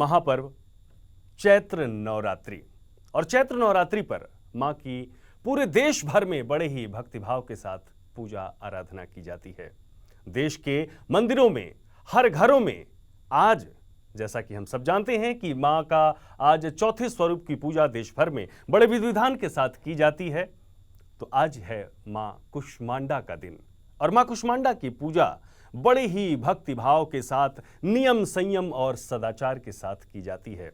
महापर्व चैत्र नवरात्रि। और चैत्र नवरात्रि पर मां की पूरे देश भर में बड़े ही भक्तिभाव के साथ पूजा आराधना की जाती है। देश के मंदिरों में, हर घरों में आज, जैसा कि हम सब जानते हैं कि मां का आज चौथे स्वरूप की पूजा देश भर में बड़े विधि विधान के साथ की जाती है। तो आज है मां कुष्मांडा का दिन और मां कुष्मांडा की पूजा बड़े ही भक्ति भाव के साथ, नियम संयम और सदाचार के साथ की जाती है।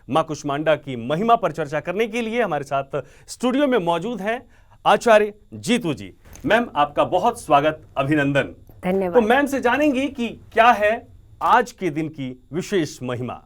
मां कुष्मांडा की महिमा पर चर्चा करने के लिए हमारे साथ स्टूडियो में मौजूद हैं आचार्य जीतू जी। मैम, आपका बहुत स्वागत, अभिनंदन। धन्यवाद। तो मैम से जानेंगे कि क्या है आज के दिन की विशेष महिमा।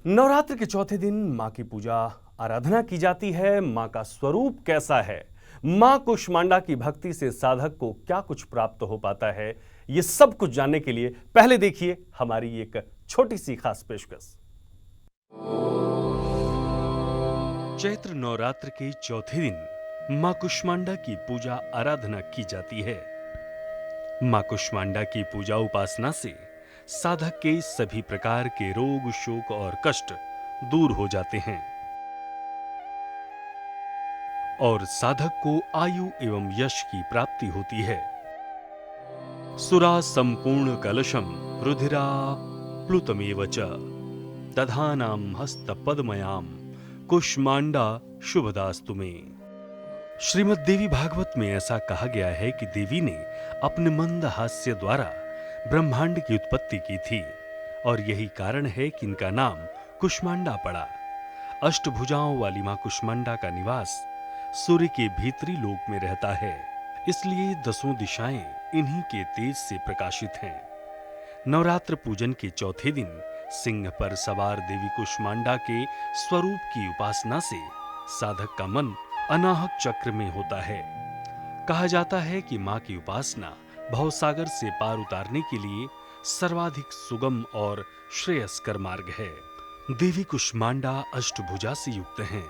नवरात्र के चौथे दिन मां की पूजा आराधना की जाती है। मां का स्वरूप कैसा है, मां कुष्मांडा की भक्ति से साधक को क्या कुछ प्राप्त हो पाता है, ये सब कुछ जानने के लिए पहले देखिए हमारी एक छोटी सी खास पेशकश। चैत्र नवरात्र के चौथे दिन मां कुष्मांडा की पूजा आराधना की जाती है। मां कुष्मांडा की पूजा उपासना से साधक के सभी प्रकार के रोग, शोक और कष्ट दूर हो जाते हैं और साधक को आयु एवं यश की प्राप्ति होती है। सुरा संपूर्ण कलशम रुधिरा प्लुतमेव च दधानाम हस्त पद्मयाम कुष्मांडा शुभदास्तु में। श्रीमद् देवी भागवत में ऐसा कहा गया है कि देवी ने अपने मंद हास्य द्वारा ब्रह्मांड की उत्पत्ति की थी और यही कारण है कि इनका नाम कुष्मांडा पड़ा। अष्टभुजाओं वाली मां कुष्मांडा का निवास सूर्य के भीतरी लोक में रहता है, इसलिए दसों दिशाएं इन्हीं के तेज से प्रकाशित हैं। नवरात्र पूजन के चौथे दिन सिंह पर सवार देवी कुष्मांडा के स्वरूप की उपासना से साधक का मन अनाहक चक्र में होता है। कहा जाता है कि मां की उपासना भवसागर से पार उतारने के लिए सर्वाधिक सुगम और श्रेयस्कर मार्ग है। देवी कुष्मांडा अष्टभुजा से युक्त हैं,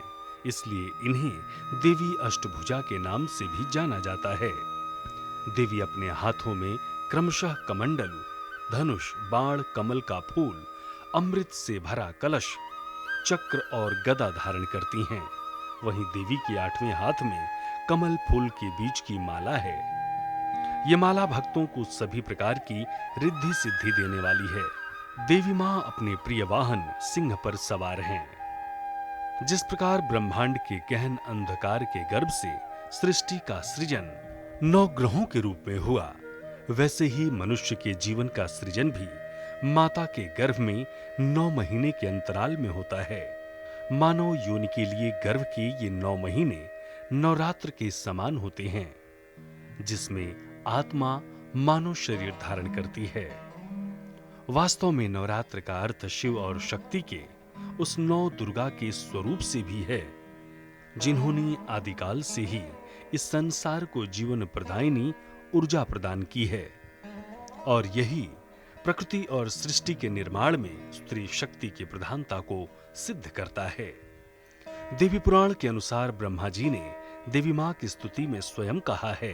इसलिए इन्हें देवी अष्टभुजा के नाम से भी जाना जाता है। देवी अपने हाथों में क्रमशः कमंडल, धनुष, बाण, कमल का फूल, अमृत से भरा कलश, चक्र और गदा धारण करती हैं। वहीं देवी के 8वें हाथ में कमल फूल के बीच की माला है। ये माला भक्तों को सभी प्रकार की रिद्धि सिद्धि देने वाली है। देवी मां अपने प्रिय वाहन सिंह पर सवार हैं। जिस प्रकार ब्रह्मांड के गहन अंधकार के गर्भ से सृष्टि का सृजन 9 ग्रहों के रूप में हुआ, वैसे ही मनुष्य के जीवन का सृजन भी माता के गर्भ में 9 महीने के अंतराल में होता है। मानव योनि के लिए गर्भ के ये 9 महीने नवरात्र के समान होते हैं, जिसमें आत्मा मानव शरीर धारण करती है। वास्तव में नवरात्र का अर्थ शिव और शक्ति के उस 9 दुर्गा के स्वरूप से भी है, जिन्होंने आदिकाल से ही इस संसार को जीवन प्रदायिनी ऊर्जा प्रदान की है और यही प्रकृति और सृष्टि के निर्माण में स्त्री शक्ति की प्रधानता को सिद्ध करता है। देवी पुराण के अनुसार ब्रह्मा जी ने देवी मां की स्तुति में स्वयं कहा है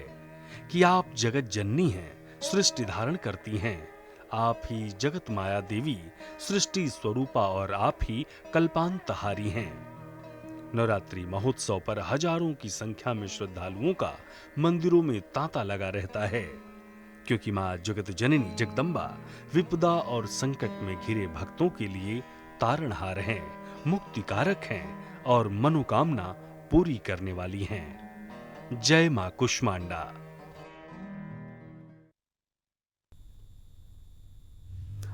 कि आप जगत जननी हैं, सृष्टि धारण करती हैं, आप ही जगत माया देवी, सृष्टि स्वरूपा और आप ही कल्पांतहारी हैं। नवरात्रि महोत्सव पर हजारों की संख्या में श्रद्धालुओं का मंदिरों में तांता लगा रहता है, क्योंकि मां जगत जननी जगदम्बा विपदा और संकट में घिरे भक्तों के लिए तारणहार हैं, मुक्तिकारक हैं और मनोकामना पूरी करने वाली हैं। जय मां कुष्मांडा।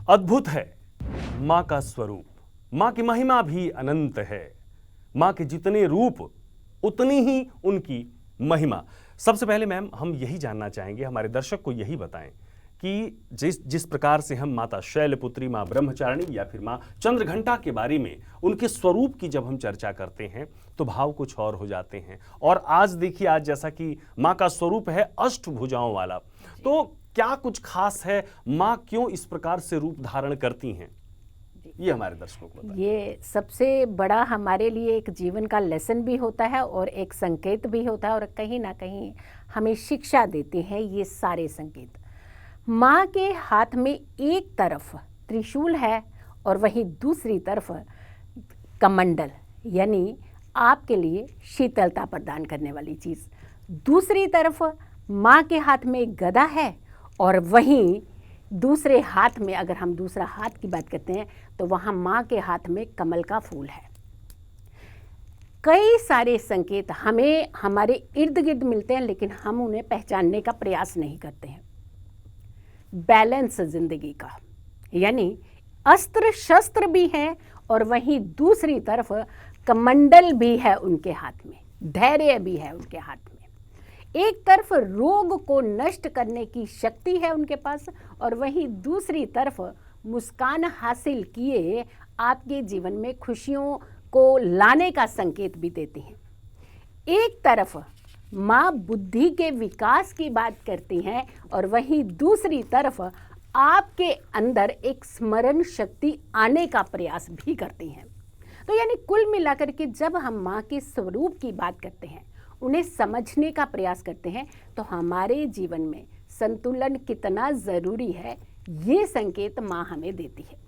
अद्भुत है मां का स्वरूप, मां की महिमा भी अनंत है। मां के जितने रूप उतनी ही उनकी महिमा। सबसे पहले मैम हम यही जानना चाहेंगे, हमारे दर्शक को यही बताएं कि जिस प्रकार से हम माता शैलपुत्री, मां ब्रह्मचारिणी या फिर मां चंद्रघंटा के बारे में उनके स्वरूप की जब हम चर्चा करते हैं तो भाव कुछ और हो जाते हैं। और आज देखिए, आज जैसा कि मां का स्वरूप है अष्टभुजाओं वाला, तो क्या कुछ खास है, मां क्यों इस प्रकार से रूप धारण करती हैं? जी, ये हमारे दर्शकों को बताएं। ये सबसे बड़ा हमारे लिए एक जीवन का लेसन भी होता है और एक संकेत भी होता है, और कहीं ना कहीं हमें शिक्षा देते हैं ये सारे संकेत। माँ के हाथ में एक तरफ त्रिशूल है और वहीं दूसरी तरफ कमंडल, यानी आपके लिए शीतलता प्रदान करने वाली चीज़। दूसरी तरफ माँ के हाथ में एक गदा है और वहीं दूसरे हाथ में, अगर हम दूसरा हाथ की बात करते हैं तो वहाँ माँ के हाथ में कमल का फूल है। कई सारे संकेत हमें हमारे इर्द गिर्द मिलते हैं, लेकिन हम उन्हें पहचानने का प्रयास नहीं करते हैं। बैलेंस जिंदगी का, यानी अस्त्र शस्त्र भी हैं और वहीं दूसरी तरफ कमंडल भी है उनके हाथ में, धैर्य भी है उनके हाथ में। एक तरफ रोग को नष्ट करने की शक्ति है उनके पास और वहीं दूसरी तरफ मुस्कान हासिल किए आपके जीवन में खुशियों को लाने का संकेत भी देती हैं। एक तरफ माँ बुद्धि के विकास की बात करती हैं और वहीं दूसरी तरफ आपके अंदर एक स्मरण शक्ति आने का प्रयास भी करती हैं। तो यानी कुल मिलाकर के जब हम माँ के स्वरूप की बात करते हैं, उन्हें समझने का प्रयास करते हैं, तो हमारे जीवन में संतुलन कितना ज़रूरी है ये संकेत माँ हमें देती है।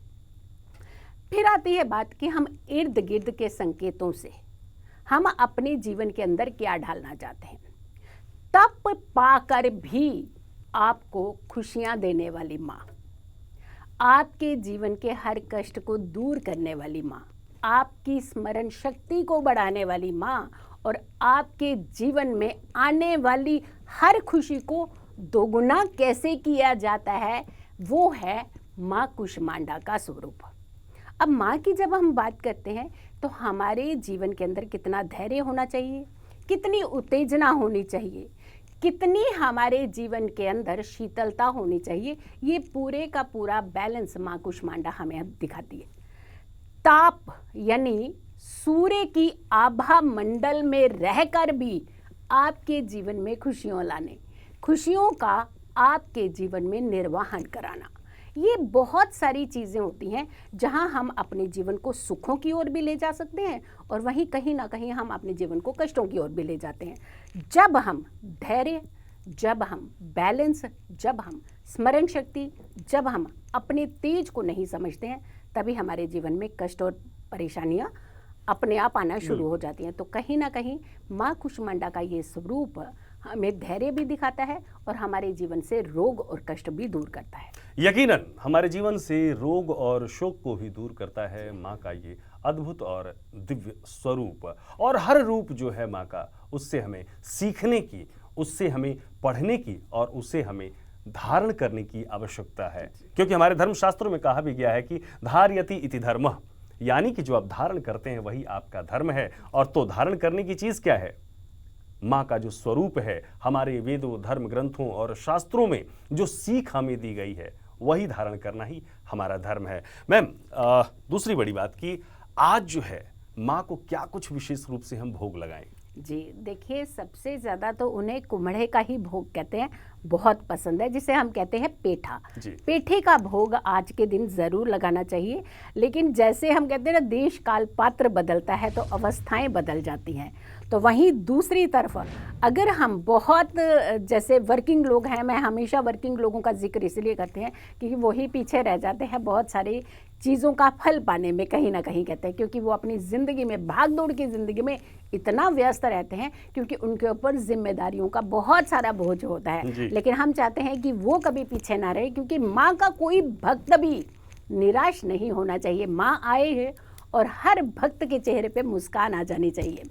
फिर आती है बात कि हम इर्द गिर्द के संकेतों से हम अपने जीवन के अंदर क्या ढालना चाहते हैं। तप पाकर भी आपको खुशियाँ देने वाली माँ, आपके जीवन के हर कष्ट को दूर करने वाली माँ, आपकी स्मरण शक्ति को बढ़ाने वाली माँ और आपके जीवन में आने वाली हर खुशी को दोगुना कैसे किया जाता है, वो है माँ कुष्मांडा का स्वरूप। अब माँ की जब हम बात करते हैं तो हमारे जीवन के अंदर कितना धैर्य होना चाहिए, कितनी उत्तेजना होनी चाहिए, कितनी हमारे जीवन के अंदर शीतलता होनी चाहिए, ये पूरे का पूरा बैलेंस माँ कुष्मांडा हमें दिखाती है। ताप यानी सूर्य की आभा मंडल में रहकर भी आपके जीवन में खुशियों लाने, खुशियों का आपके जीवन में निर्वहन कराना, ये बहुत सारी चीज़ें होती हैं जहां हम अपने जीवन को सुखों की ओर भी ले जा सकते हैं और वहीं कहीं ना कहीं हम अपने जीवन को कष्टों की ओर भी ले जाते हैं। जब हम धैर्य, जब हम बैलेंस, जब हम स्मरण शक्ति, जब हम अपने तेज को नहीं समझते हैं, तभी हमारे जीवन में कष्ट और परेशानियां अपने आप आना शुरू हो जाती हैं। तो कहीं ना कहीं माँ कुष्मांडा का ये स्वरूप हमें धैर्य भी दिखाता है और हमारे जीवन से रोग और कष्ट भी दूर करता है। यकीनन हमारे जीवन से रोग और शोक को भी दूर करता है माँ का ये अद्भुत और दिव्य स्वरूप। और हर रूप जो है माँ का, उससे हमें सीखने की, उससे हमें पढ़ने की और उससे हमें धारण करने की आवश्यकता है। क्योंकि हमारे धर्मशास्त्रों में कहा भी गया है कि धारयति इति धर्मः, यानी कि जो आप धारण करते हैं वही आपका धर्म है। और तो धारण करने की चीज़ क्या है? माँ का जो स्वरूप है, हमारे वेदों, धर्म ग्रंथों और शास्त्रों में जो सीख हमें दी गई है, वही धारण करना ही हमारा धर्म है। मैम, दूसरी बड़ी बात कि आज जो है माँ को क्या कुछ विशेष रूप से हम भोग लगाएं? जी देखिए, सबसे ज़्यादा तो उन्हें कुम्हड़े का ही भोग कहते हैं, बहुत पसंद है, जिसे हम कहते हैं पेठा। पेठे का भोग आज के दिन ज़रूर लगाना चाहिए। लेकिन जैसे हम कहते हैं ना, देश काल पात्र बदलता है तो अवस्थाएं बदल जाती हैं। तो वहीं दूसरी तरफ अगर हम बहुत जैसे वर्किंग लोग हैं, मैं हमेशा वर्किंग लोगों का जिक्र इसलिए करते हैं क्योंकि वही पीछे रह जाते हैं बहुत सारी चीज़ों का फल पाने में, कहीं ना कहीं कहते हैं, क्योंकि वो अपनी ज़िंदगी में, भाग दौड़ की ज़िंदगी में इतना व्यस्त रहते हैं क्योंकि उनके ऊपर जिम्मेदारियों का बहुत सारा बोझ होता है। लेकिन हम चाहते हैं कि वो कभी पीछे ना रहे, क्योंकि माँ का कोई भक्त भी निराश नहीं होना चाहिए। माँ आए हैं और हर भक्त के चेहरे पे मुस्कान आ जानी चाहिए।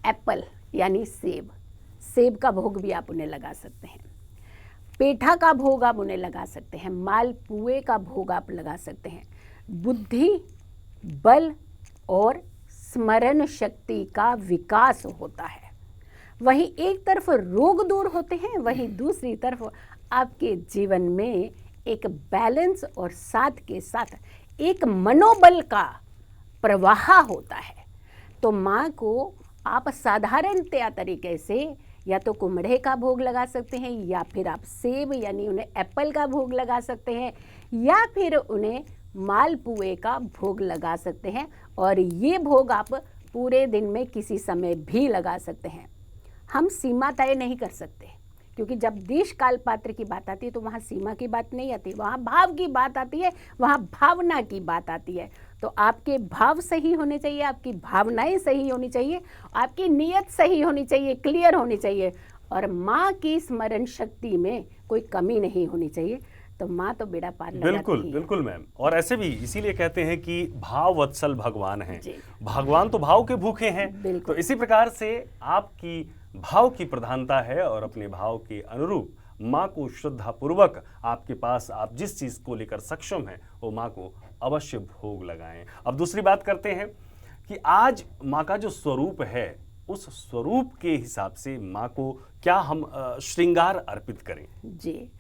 एप्पल यानी सेब, सेब का भोग भी आप उन्हें लगा सकते हैं, पेठा का भोग आप उन्हें लगा सकते हैं, मालपुए का भोग आप लगा सकते हैं। बुद्धि, बल और स्मरण शक्ति का विकास होता है। वहीं एक तरफ रोग दूर होते हैं, वहीं दूसरी तरफ आपके जीवन में एक बैलेंस और साथ के साथ एक मनोबल का प्रवाह होता है। तो माँ को आप साधारणतया तरीके से या तो कुम्हड़े का भोग लगा सकते हैं, या फिर आप सेब यानी उन्हें एप्पल का भोग लगा सकते हैं, या फिर उन्हें मालपुए का भोग लगा सकते हैं और ये भोग आप पूरे दिन में किसी समय भी लगा सकते हैं। हम सीमा तय नहीं कर सकते, क्योंकि जब देश काल पात्र की बात आती है तो वहाँ सीमा की बात नहीं आती, वहाँ भाव की बात आती है, वहाँ भावना की बात आती है। तो आपके भाव सही होने चाहिए, आपकी भावनाएं सही होनी चाहिए, आपकी नीयत सही होनी चाहिए, क्लियर होनी चाहिए, और माँ की स्मरण शक्ति में कोई कमी नहीं होनी चाहिए। तो माँ तो बेड़ा पार लगाती बिल्कुल ही है। बिल्कुल मैम। और ऐसे भी इसीलिए कहते हैं कि भाव वत्सल भगवान हैं, जी। भगवान तो भाव के भूखे हैं। बिल्कुल। तो इसी प्रकार से आपकी भाव की प्रधानता है और अपने भाव के अनुरूप माँ को श्रद्धा पूर्वक आपके पास आप जिस चीज को लेकर सक्षम हैं वो माँ को अवश्य भोग लगाएं। अब दूसरी बात करते हैं कि आज माँ का जो स्वरूप है उस स्वरूप के हिसाब से माँ को क्या हम श्रृंगार अर्पित करें? जी,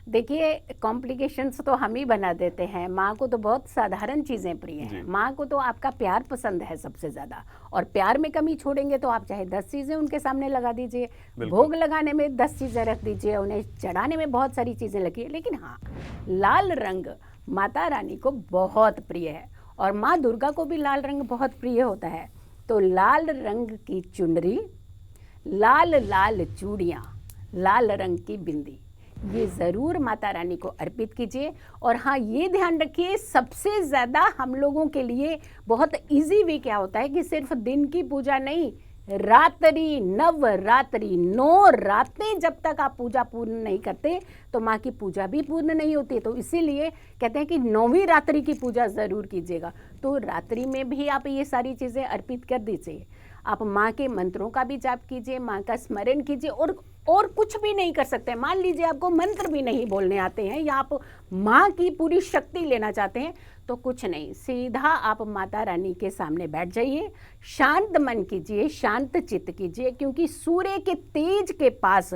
देखिए, कॉम्प्लिकेशंस तो हम ही बना देते हैं। माँ को तो बहुत साधारण चीज़ें प्रिय हैं। माँ को तो आपका प्यार पसंद है सबसे ज़्यादा, और प्यार में कमी छोड़ेंगे तो आप चाहे 10 चीज़ें उनके सामने लगा दीजिए, भोग लगाने में 10 चीज़ें रख दीजिए, उन्हें चढ़ाने में बहुत सारी चीज़ें लगी। लेकिन हाँ, लाल रंग माता रानी को बहुत प्रिय है, और माँ दुर्गा को भी लाल रंग बहुत प्रिय होता है। तो लाल रंग की चुनरी, लाल लाल चूड़ियाँ, लाल रंग की बिंदी, ये ज़रूर माता रानी को अर्पित कीजिए। और हाँ, ये ध्यान रखिए, सबसे ज़्यादा हम लोगों के लिए बहुत इजी वे क्या होता है कि सिर्फ दिन की पूजा नहीं, रात्रि, नवरात्रि, 9 रातें जब तक आप पूजा पूर्ण नहीं करते तो माँ की पूजा भी पूर्ण नहीं होती। तो इसीलिए कहते हैं कि 9वीं रात्रि की पूजा ज़रूर कीजिएगा। तो रात्रि में भी आप ये सारी चीज़ें अर्पित कर दीजिए। आप माँ के मंत्रों का भी जाप कीजिए, माँ का स्मरण कीजिए, और कुछ भी नहीं कर सकते, मान लीजिए आपको मंत्र भी नहीं बोलने आते हैं या आप माँ की पूरी शक्ति लेना चाहते हैं, तो कुछ नहीं, सीधा आप माता रानी के सामने बैठ जाइए, शांत मन कीजिए, शांत चित्त कीजिए, क्योंकि सूर्य के तेज के पास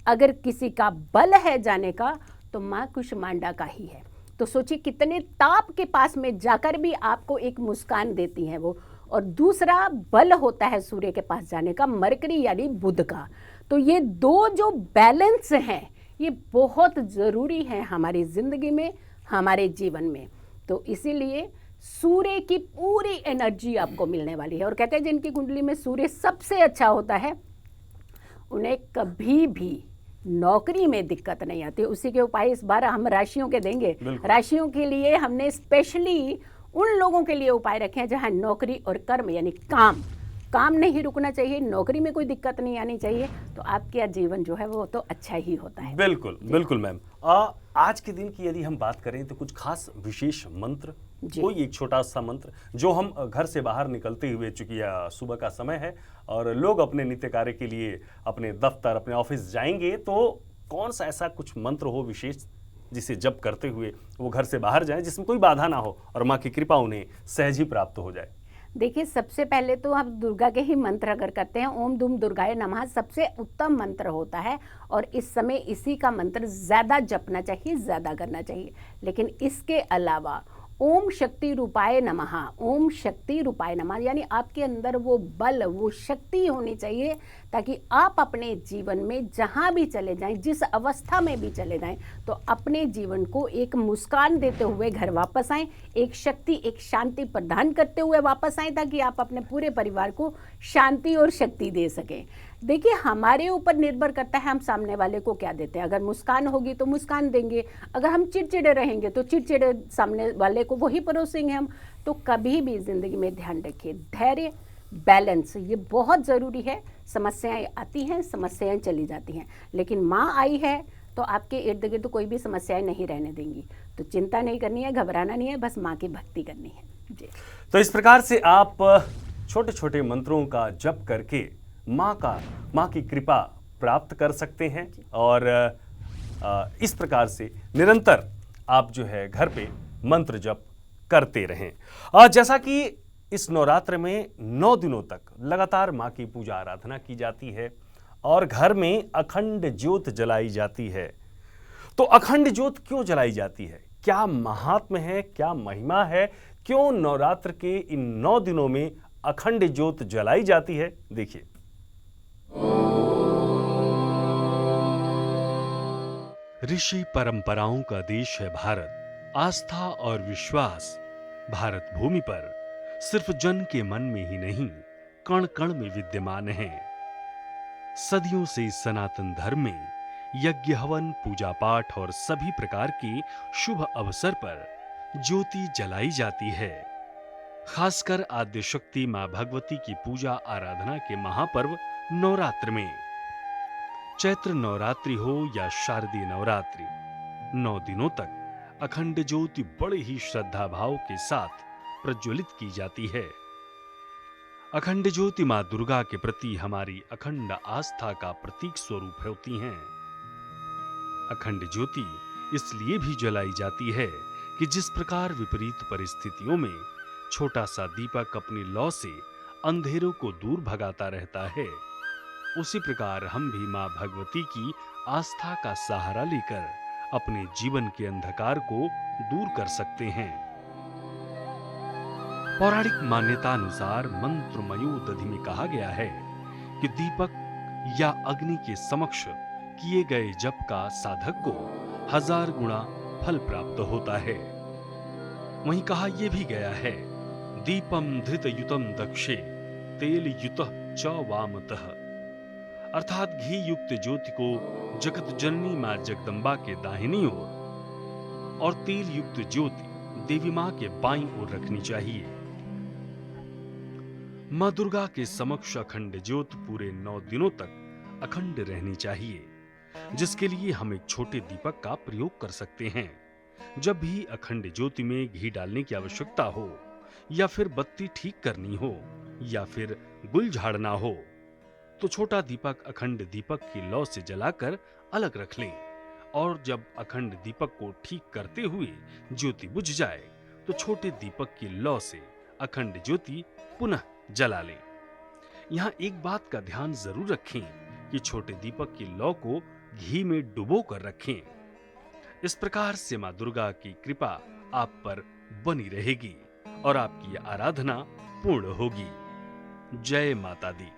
अगर किसी का बल है जाने का तो माँ कुष्मांडा का ही है। तो सोचिए कितने ताप के पास में जाकर भी आपको एक मुस्कान देती हैं वो। और दूसरा बल होता है सूर्य के पास जाने का, मरकरी यानी बुध का। तो ये दो जो बैलेंस हैं ये बहुत ज़रूरी है हमारी ज़िंदगी में, हमारे जीवन में। तो इसीलिए सूर्य की पूरी एनर्जी आपको मिलने वाली है। और कहते हैं जिनकी कुंडली में सूर्य सबसे अच्छा होता है उन्हें कभी भी नौकरी में दिक्कत नहीं आती। उसी के उपाय इस बार हम राशियों के देंगे। राशियों के लिए हमने स्पेशली उन लोगों के लिए उपाय रखे हैं जहां नौकरी और कर्म यानी काम नहीं रुकना चाहिए, नौकरी में कोई दिक्कत नहीं आनी चाहिए, तो आपका जीवन जो है वो तो अच्छा ही होता है। बिल्कुल बिल्कुल मैम। आज के दिन की यदि हम बात करें तो कुछ खास विशेष मंत्र, कोई एक छोटा सा मंत्र जो हम घर से बाहर निकलते हुए, चूंकि सुबह का समय है और लोग अपने नित्य कार्य के लिए अपने दफ्तर, अपने ऑफिस जाएंगे, तो कौन सा ऐसा कुछ मंत्र हो विशेष जिसे जप करते हुए वो घर से बाहर जाएं, जिसमें कोई बाधा ना हो और माँ की कृपा उन्हें सहज ही प्राप्त हो जाए? देखिए, सबसे पहले तो आप दुर्गा के ही मंत्र अगर करते हैं, ओम दुम दुर्गाय नमः सबसे उत्तम मंत्र होता है, और इस समय इसी का मंत्र ज़्यादा जपना चाहिए, ज़्यादा करना चाहिए। लेकिन इसके अलावा ओम शक्ति रूपाय नमः, ओम शक्ति रूपाय नमः, यानी आपके अंदर वो बल, वो शक्ति होनी चाहिए ताकि आप अपने जीवन में जहाँ भी चले जाएं, जिस अवस्था में भी चले जाएं, तो अपने जीवन को एक मुस्कान देते हुए घर वापस आएं, एक शक्ति, एक शांति प्रदान करते हुए वापस आएं, ताकि आप अपने पूरे परिवार को शांति और शक्ति दे सकें। देखिए, हमारे ऊपर निर्भर करता है हम सामने वाले को क्या देते हैं। अगर मुस्कान होगी तो मुस्कान देंगे, अगर हम चिड़चिड़े रहेंगे तो चिड़चिड़े सामने वाले को वही परोसेंगे हम। तो कभी भी जिंदगी में ध्यान रखिए, धैर्य, बैलेंस, ये बहुत ज़रूरी है। समस्याएं आती हैं, समस्याएं चली जाती हैं, लेकिन माँ आई है तो आपके इर्द गिर्द कोई भी समस्याएं नहीं रहने देंगी। तो चिंता नहीं करनी है, घबराना नहीं है, बस माँ की भक्ति करनी है जी। तो इस प्रकार से आप छोटे छोटे मंत्रों का जप करके माँ की कृपा प्राप्त कर सकते हैं, और इस प्रकार से निरंतर आप जो है घर पे मंत्र जप करते रहें। जैसा कि इस नवरात्र में 9 दिनों तक लगातार माँ की पूजा आराधना की जाती है और घर में अखंड ज्योत जलाई जाती है। तो अखंड ज्योत क्यों जलाई जाती है, क्या महात्म्य है, क्या महिमा है, क्यों नवरात्र के इन 9 दिनों में अखंड ज्योत जलाई जाती है, देखिए। ऋषि परंपराओं का देश है भारत, आस्था और विश्वास भारत भूमि पर सिर्फ जन के मन में ही नहीं, कण कण में विद्यमान है। सदियों से इस सनातन धर्म में यज्ञ, हवन, पूजा पाठ और सभी प्रकार के शुभ अवसर पर ज्योति जलाई जाती है। खासकर आद्य शक्ति मां भगवती की पूजा आराधना के महापर्व नवरात्र में, चैत्र नवरात्रि हो या शारदीय नवरात्रि, 9 दिनों तक अखंड ज्योति बड़े ही श्रद्धा भाव के साथ प्रज्वलित की जाती है। अखंड ज्योति मां दुर्गा के प्रति हमारी अखंड आस्था का प्रतीक स्वरूप होती हैं। अखंड ज्योति इसलिए भी जलाई जाती है कि जिस प्रकार विपरीत परिस्थितियों में छोटा सा दीपक अपनी लौ से अंधेरों को दूर भगाता रहता है, उसी प्रकार हम भी मां भगवती की आस्था का सहारा लेकर अपने जीवन के अंधकार को दूर कर सकते हैं। पौराणिक मान्यता अनुसार मंत्रमयो दधि में कहा गया है कि दीपक या अग्नि के समक्ष किए गए जप का साधक को 1000 गुना फल प्राप्त होता है। वहीं कहा यह भी गया है, दीपम धृतयुतम दक्षे तेल युतः च वामतः, अर्थात घी युक्त ज्योति को जगत जननी मां जगदम्बा के दाहिनी ओर और तेल युक्त ज्योति देवी मां के बाईं ओर रखनी चाहिए। मां दुर्गा के समक्ष अखंड ज्योत पूरे 9 दिनों तक अखंड रहनी चाहिए, जिसके लिए हम एक छोटे दीपक का प्रयोग कर सकते हैं। जब भी अखंड ज्योति में घी डालने की आवश्यकता हो, या फिर बत्ती ठीक करनी हो, या फिर गुल झाड़ना हो, तो छोटा दीपक अखंड दीपक की लौ से जलाकर अलग रख लें, और जब अखंड दीपक को ठीक करते हुए ज्योति बुझ जाए तो छोटे दीपक की लौ से अखंड ज्योति पुनः जला लें। यहाँ एक बात का ध्यान जरूर रखें कि छोटे दीपक की लौ को घी में डुबो कर रखें। इस प्रकार से मां दुर्गा की कृपा आप पर बनी रहेगी और आपकी आराधना पूर्ण होगी। जय माता दी।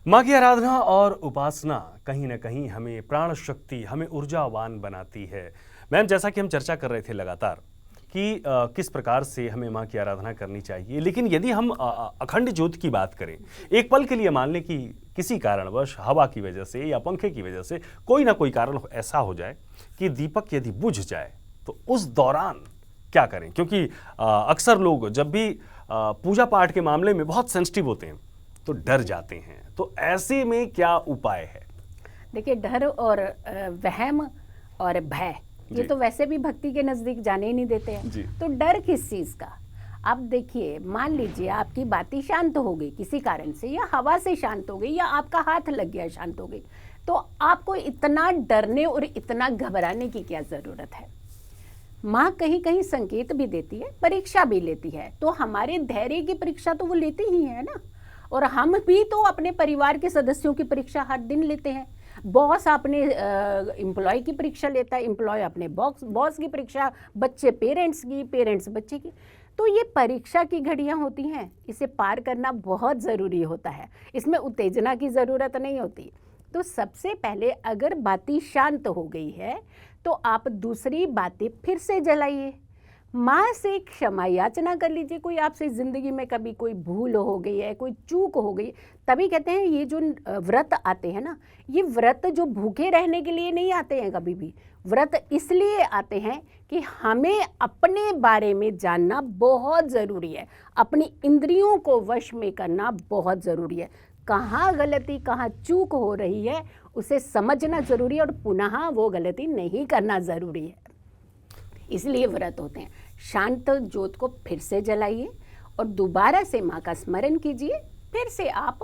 मां की आराधना और उपासना कहीं ना कहीं हमें प्राण शक्ति, हमें ऊर्जावान बनाती है। मैम, जैसा कि हम चर्चा कर रहे थे लगातार कि किस प्रकार से हमें मां की आराधना करनी चाहिए, लेकिन यदि हम अखंड ज्योति की बात करें, एक पल के लिए मान लें कि किसी कारणवश हवा की वजह से या पंखे की वजह से कोई ना कोई कारण ऐसा हो जाए कि दीपक यदि बुझ जाए, तो उस दौरान क्या करें? क्योंकि अक्सर लोग जब भी पूजा पाठ के मामले में बहुत सेंसिटिव होते हैं तो डर जाते हैं, तो ऐसे में क्या उपाय है? देखिए, डर और वहम और भय ये तो वैसे भी भक्ति के नजदीक जाने ही नहीं देते हैं। तो डर किस चीज का? अब देखिए, मान लीजिए आपकी बातें शांत हो गई किसी कारण से, या हवा से शांत हो गई, या आपका हाथ लग गया शांत हो गई, तो आपको इतना डरने और इतना घबराने की क्या जरूरत है? माँ कहीं कहीं संकेत भी देती है, परीक्षा भी लेती है, तो हमारे धैर्य की परीक्षा तो वो लेती ही है ना। और हम भी तो अपने परिवार के सदस्यों की परीक्षा हर दिन लेते हैं। बॉस अपने एम्प्लॉय की परीक्षा लेता है, एम्प्लॉय अपने बॉस की परीक्षा, बच्चे पेरेंट्स की, पेरेंट्स बच्चे की। तो ये परीक्षा की घड़ियां होती हैं, इसे पार करना बहुत ज़रूरी होता है, इसमें उत्तेजना की ज़रूरत नहीं होती। तो सबसे पहले अगर बाती शांत हो गई है तो आप दूसरी बातें फिर से जलाइए, माँ से क्षमा याचना कर लीजिए। कोई आपसे ज़िंदगी में कभी कोई भूल हो गई है, कोई चूक हो गई, तभी कहते हैं ये जो व्रत आते हैं ना, ये व्रत जो भूखे रहने के लिए नहीं आते हैं कभी भी। व्रत इसलिए आते हैं कि हमें अपने बारे में जानना बहुत ज़रूरी है, अपनी इंद्रियों को वश में करना बहुत ज़रूरी है। कहाँ गलती, कहाँ चूक हो रही है उसे समझना ज़रूरी है, और पुनः वो गलती नहीं करना ज़रूरी है। इसलिए व्रत होते हैं। शांत ज्योत को फिर से जलाइए और दोबारा से माँ का स्मरण कीजिए। फिर से आप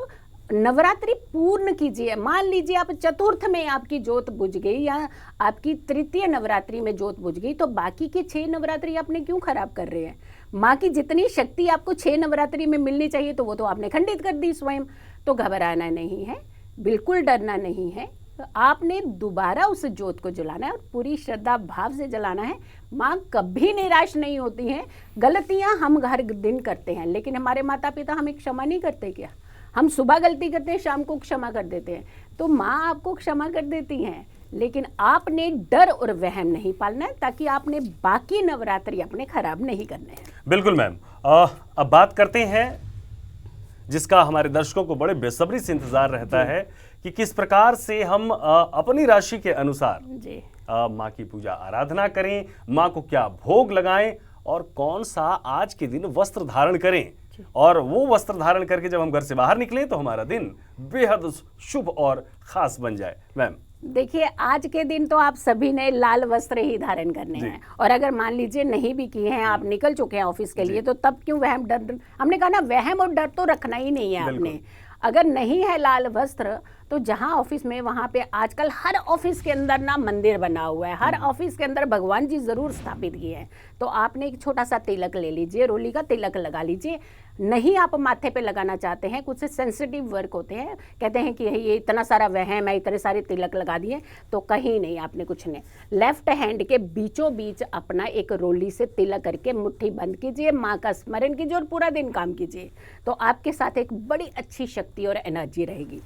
नवरात्रि पूर्ण कीजिए। मान लीजिए आप चतुर्थ में आपकी ज्योत बुझ गई या आपकी तृतीय नवरात्रि में ज्योत बुझ गई, तो बाकी के 6 नवरात्रि आपने क्यों खराब कर रहे हैं? माँ की जितनी शक्ति आपको 6 नवरात्रि में मिलनी चाहिए तो वो तो आपने खंडित कर दी स्वयं। तो घबराना नहीं है, बिल्कुल डरना नहीं है। तो आपने दोबारा उस ज्योत को जलाना है और पूरी श्रद्धा भाव से जलाना है। माँ कभी निराश नहीं होती हैं। गलतियाँ हम हर दिन करते हैं, लेकिन हमारे माता पिता हमें क्षमा नहीं करते क्या? हम सुबह गलती करते हैं, शाम को क्षमा कर देते हैं। तो माँ आपको क्षमा कर देती हैं, लेकिन आपने डर और वहम नहीं पालना है, ताकि आपने बाकी नवरात्रि अपने खराब नहीं करने हैं। बिल्कुल मैम। अब बात करते हैं जिसका हमारे दर्शकों को बड़े बेसब्री से इंतजार रहता है कि किस प्रकार से हम अपनी राशि के अनुसार जी माँ की पूजा आराधना करें, माँ को क्या भोग लगाएं और कौन सा आज के दिन वस्त्र धारण करें, और वो वस्त्र धारण करके जब हम घर से बाहर निकलें तो हमारा दिन बेहद शुभ और खास बन जाए। मैम देखिए, आज के दिन तो आप सभी ने लाल वस्त्र ही धारण करने हैं, और अगर मान लीजिए नहीं भी किए हैं, आप निकल चुके हैं ऑफिस के लिए, तो तब क्यों वहम डर, हमने कहा ना वहम और डर तो रखना ही नहीं है आपने। अगर नहीं है लाल वस्त्र तो जहां ऑफिस में, वहां पे आजकल हर ऑफिस के अंदर ना मंदिर बना हुआ है, हर ऑफिस के अंदर भगवान जी जरूर स्थापित किए हैं। तो आपने एक छोटा सा तिलक ले लीजिए, रोली का तिलक लगा लीजिए। नहीं आप माथे पे लगाना चाहते हैं, कुछ सेंसिटिव वर्क होते हैं, कहते हैं कि ये इतना सारा वहम है, इतने सारे तिलक लगा दिए, तो कहीं नहीं, आपने कुछ नहीं। लेफ्ट हैंड के बीचों बीच अपना एक रोली से तिलक करके मुट्ठी बंद कीजिए, माँ का स्मरण कीजिए और पूरा दिन काम कीजिए, तो आपके साथ एक बड़ी अच्छी शक्ति और एनर्जी रहेगी।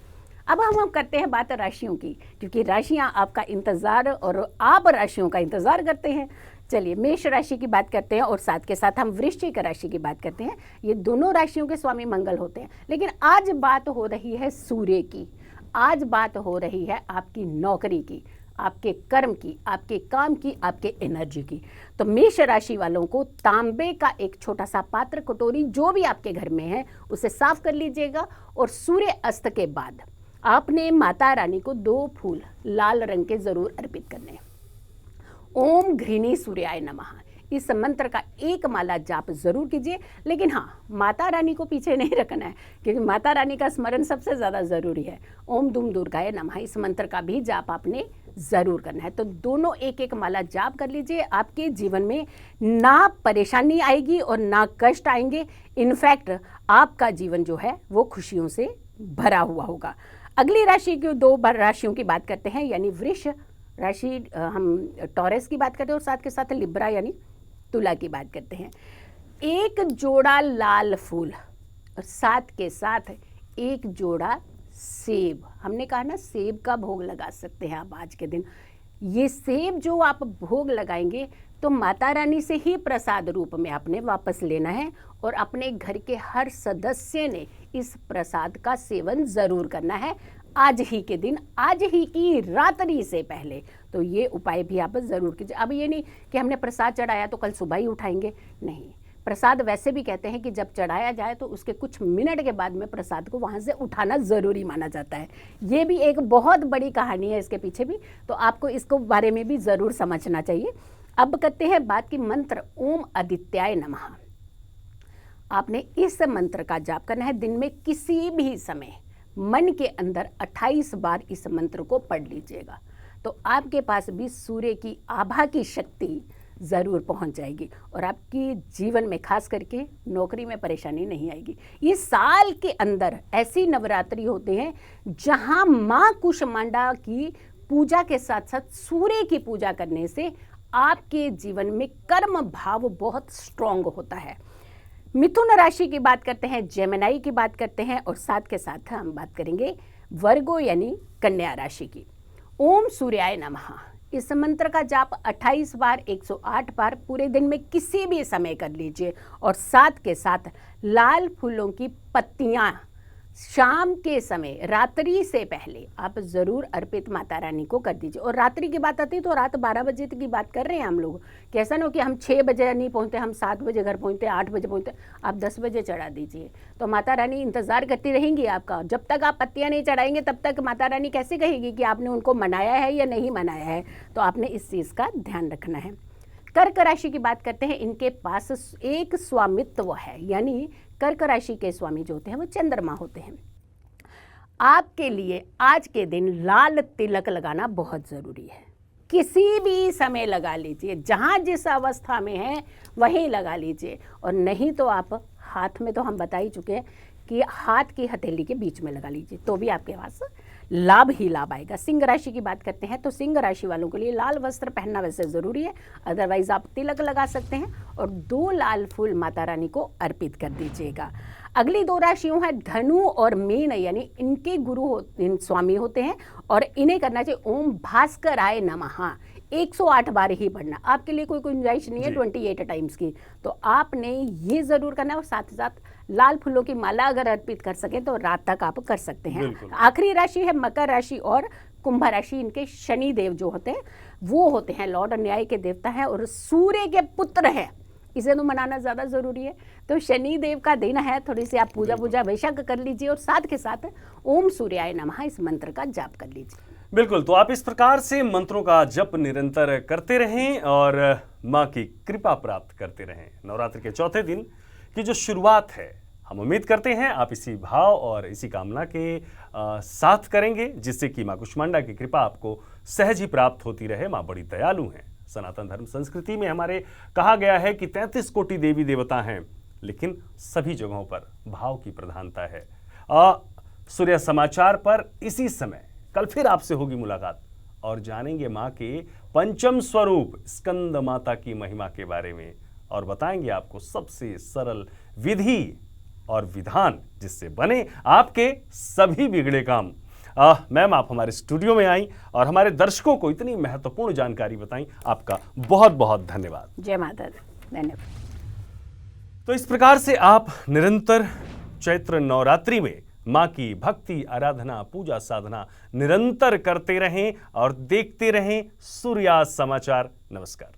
अब हम करते हैं बात राशियों की, क्योंकि राशियां आपका इंतजार और आप राशियों का इंतजार करते हैं। चलिए मेष राशि की बात करते हैं और साथ के साथ हम वृश्चिक राशि की बात करते हैं। ये दोनों राशियों के स्वामी मंगल होते हैं, लेकिन आज बात हो रही है सूर्य की, आज बात हो रही है आपकी नौकरी की, आपके कर्म की, आपके काम की, आपके एनर्जी की। तो मेष राशि वालों को तांबे का एक छोटा सा पात्र, कटोरी, जो भी आपके घर में है, उसे साफ कर लीजिएगा, और सूर्य अस्त के बाद आपने माता रानी को 2 फूल लाल रंग के जरूर अर्पित करने हैं। ओम घृणी सूर्याय नमः, इस मंत्र का एक माला जाप जरूर कीजिए, लेकिन हाँ, माता रानी को पीछे नहीं रखना है, क्योंकि माता रानी का स्मरण सबसे ज्यादा जरूरी है। ओम दुम दुर्गाय नमः, इस मंत्र का भी जाप आपने जरूर करना है। तो दोनों एक एक माला जाप कर लीजिए, आपके जीवन में ना परेशानी आएगी और ना कष्ट आएंगे। इनफैक्ट आपका जीवन जो है वो खुशियों से भरा हुआ होगा। अगली राशि की 2 राशियों की बात करते हैं, यानी वृष राशि, हम टॉरस की बात करते हैं, और साथ के साथ लिब्रा यानी तुला की बात करते हैं। एक जोड़ा लाल फूल और साथ के साथ एक जोड़ा सेब, हमने कहा ना सेब का भोग लगा सकते हैं आप आज के दिन। ये सेब जो आप भोग लगाएंगे तो माता रानी से ही प्रसाद रूप में आपने वापस लेना है, और अपने घर के हर सदस्य ने इस प्रसाद का सेवन जरूर करना है आज ही के दिन, आज ही की रात्रि से पहले। तो ये उपाय भी आप जरूर कीजिए। अब ये नहीं कि हमने प्रसाद चढ़ाया तो कल सुबह ही उठाएंगे, नहीं। प्रसाद वैसे भी कहते हैं कि जब चढ़ाया जाए तो उसके कुछ मिनट के बाद में प्रसाद को वहाँ से उठाना ज़रूरी माना जाता है। ये भी एक बहुत बड़ी कहानी है इसके पीछे भी, तो आपको इसको बारे में भी ज़रूर समझना चाहिए। अब करते हैं बात की मंत्र ओम आदित्याय नमः। आपने इस मंत्र का जाप करना है, दिन में किसी भी समय मन के अंदर 28 बार इस मंत्र को पढ़ लीजिएगा, तो आपके पास भी सूर्य की आभा की शक्ति ज़रूर पहुंच जाएगी, और आपकी जीवन में खास करके नौकरी में परेशानी नहीं आएगी। ये साल के अंदर ऐसी नवरात्रि होते हैं जहां माँ कुष्मांडा की पूजा के साथ साथ सूर्य की पूजा करने से आपके जीवन में कर्म भाव बहुत स्ट्रांग होता है। मिथुन राशि की बात करते हैं, जेमिनाई की बात करते हैं, और साथ के साथ हम बात करेंगे वर्गो यानी कन्या राशि की। ओम सूर्याय नमः, इस मंत्र का जाप 28 बार 108 बार पूरे दिन में किसी भी समय कर लीजिए, और साथ के साथ लाल फूलों की पत्तियां शाम के समय रात्रि से पहले आप ज़रूर अर्पित माता रानी को कर दीजिए। और रात्रि की बात आती है तो रात 12 बजे तक की बात कर रहे हैं हम लोग, कैसा ना हो कि हम 6 बजे नहीं पहुँचते, हम 7 बजे घर पहुँचते, 8 बजे पहुँचते, आप 10 बजे चढ़ा दीजिए, तो माता रानी इंतज़ार करती रहेंगी आपका। जब तक आप पत्तियाँ नहीं चढ़ाएंगे तब तक माता रानी कैसे कहेगी कि आपने उनको मनाया है या नहीं मनाया है, तो आपने इस चीज़ का ध्यान रखना है। कर्क राशि की बात करते हैं, इनके पास एक स्वामित्व है, यानी कर्क राशि के स्वामी जो होते हैं वो चंद्रमा होते हैं। आपके लिए आज के दिन लाल तिलक लगाना बहुत ज़रूरी है, किसी भी समय लगा लीजिए, जहाँ जिस अवस्था में है वहीं लगा लीजिए, और नहीं तो आप हाथ में, तो हम बता ही चुके हैं कि हाथ की हथेली के बीच में लगा लीजिए, तो भी आपके पास लाभ ही लाभ आएगा। सिंह राशि की बात करते हैं तो सिंह राशि वालों के लिए लाल वस्त्र पहनना वैसे ज़रूरी है, अदरवाइज आप तिलक लगा सकते हैं और 2 लाल फूल माता रानी को अर्पित कर दीजिएगा। अगली 2 राशियों हैं धनु और मीन, यानी इनके स्वामी होते हैं और इन्हें करना चाहिए ओम भास्कराय नमः 108 बार ही पढ़ना। आपके लिए कोई गुंजाइश नहीं है 28 टाइम्स की, तो आपने ये ज़रूर करना है और साथ ही साथ लाल फूलों की माला अगर अर्पित कर सके तो रात तक आप कर सकते हैं। आखिरी राशि है मकर राशि और कुंभ राशि। इनके शनि देव जो होते हैं वो होते हैं लॉर्ड न्याय के देवता हैं और सूर्य के पुत्र हैं, इसे तो मनाना ज़्यादा ज़रूरी है। तो शनि देव का दिन है, थोड़ी सी आप पूजा बेशक कर लीजिए और साथ के साथ ओम सूर्याय नमः इस मंत्र का जाप कर लीजिए। बिल्कुल, तो आप इस प्रकार से मंत्रों का जप निरंतर करते रहें और माँ की कृपा प्राप्त करते रहें। नवरात्रि के चौथे दिन की जो शुरुआत है, हम उम्मीद करते हैं आप इसी भाव और इसी कामना के साथ करेंगे, जिससे कि माँ कुष्मांडा की कृपा आपको सहज ही प्राप्त होती रहे। माँ बड़ी दयालु हैं। सनातन धर्म संस्कृति में हमारे कहा गया है कि 33 कोटि देवी देवता हैं, लेकिन सभी जगहों पर भाव की प्रधानता है। सूर्य समाचार पर इसी समय कल फिर आपसे होगी मुलाकात और जानेंगे माँ के पंचम स्वरूप स्कंद माता की महिमा के बारे में और बताएंगे आपको सबसे सरल विधि और विधान जिससे बने आपके सभी बिगड़े काम। मैम, आप हमारे स्टूडियो में आई और हमारे दर्शकों को इतनी महत्वपूर्ण जानकारी बताई, आपका बहुत बहुत धन्यवाद। जय माता दी, धन्यवाद। तो इस प्रकार से आप निरंतर चैत्र नवरात्रि में माँ की भक्ति, आराधना, पूजा, साधना निरंतर करते रहें और देखते रहें सूर्यास्त समाचार। नमस्कार।